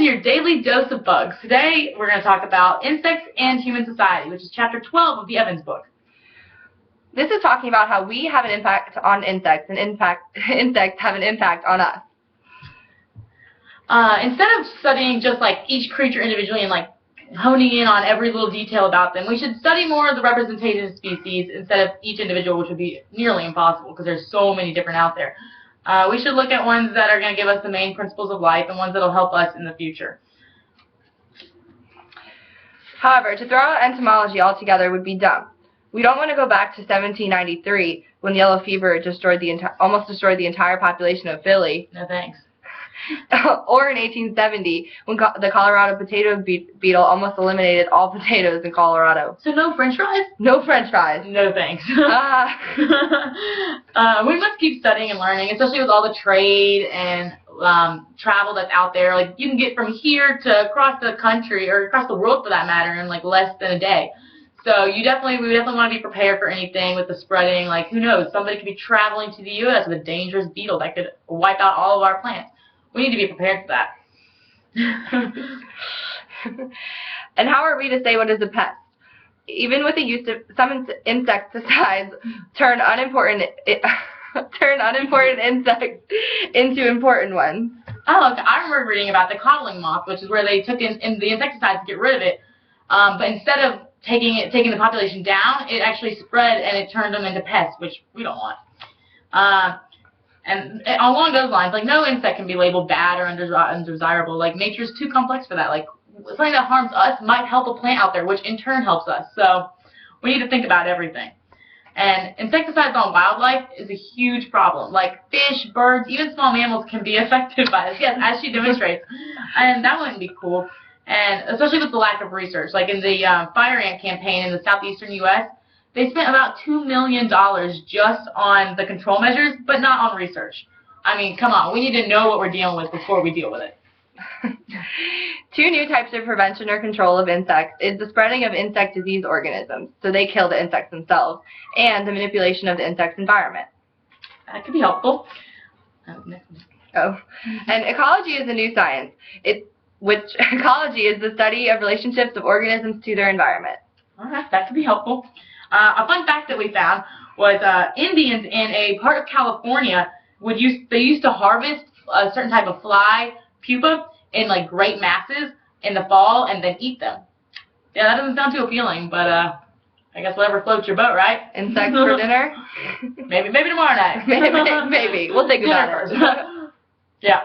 your daily dose of bugs. Today we're going to talk about insects and human society, which is chapter 12 of the Evans book. This is talking about how we have an impact on insects and insects have an impact on us. Instead of studying just like each creature individually and like honing in on every little detail about them, we should study more of the representation of species instead of each individual, which would be nearly impossible because there's so many different out there. We should look at ones that are going to give us the main principles of life and ones that will help us in the future. However, to throw out entomology altogether would be dumb. We don't want to go back to 1793 when yellow fever almost destroyed the entire population of Philly. No thanks. Or in 1870 when the Colorado potato beetle almost eliminated all potatoes in Colorado. So no French fries? No French fries. No thanks. We must keep studying and learning, especially with all the trade and travel that's out there. Like you can get from here to across the country or across the world for that matter in like less than a day. So we definitely want to be prepared for anything with the spreading. Like who knows, somebody could be traveling to the U.S. with a dangerous beetle that could wipe out all of our plants. We need to be prepared for that. And how are we to say what is a pest? Even with the use of some insecticides, turn unimportant insects into important ones. Oh, okay. I remember reading about the codling moth, which is where they took in the insecticides to get rid of it. But instead of taking the population down, it actually spread and it turned them into pests, which we don't want. And along those lines, like no insect can be labeled bad or undesirable. Like nature's too complex for that. Like something that harms us might help a plant out there, which in turn helps us. So we need to think about everything. And insecticides on wildlife is a huge problem. Like fish, birds, even small mammals can be affected by this. Yes, as she demonstrates. And that wouldn't be cool. And especially with the lack of research. Like in the fire ant campaign in the southeastern U.S., they spent about $2 million just on the control measures, but not on research. I mean, come on. We need to know what we're dealing with before we deal with it. Two new types of prevention or control of insects is the spreading of insect disease organisms, so they kill the insects themselves, and the manipulation of the insect's environment. That could be helpful. And ecology is a new science, ecology is the study of relationships of organisms to their environment. All right, that could be helpful. A fun fact that we found was Indians in a part of California they used to harvest a certain type of fly pupa in like great masses in the fall and then eat them. Yeah, that doesn't sound too appealing, but I guess whatever floats your boat, right? Insects for dinner? Maybe tomorrow night. Maybe. We'll think about it. Yeah.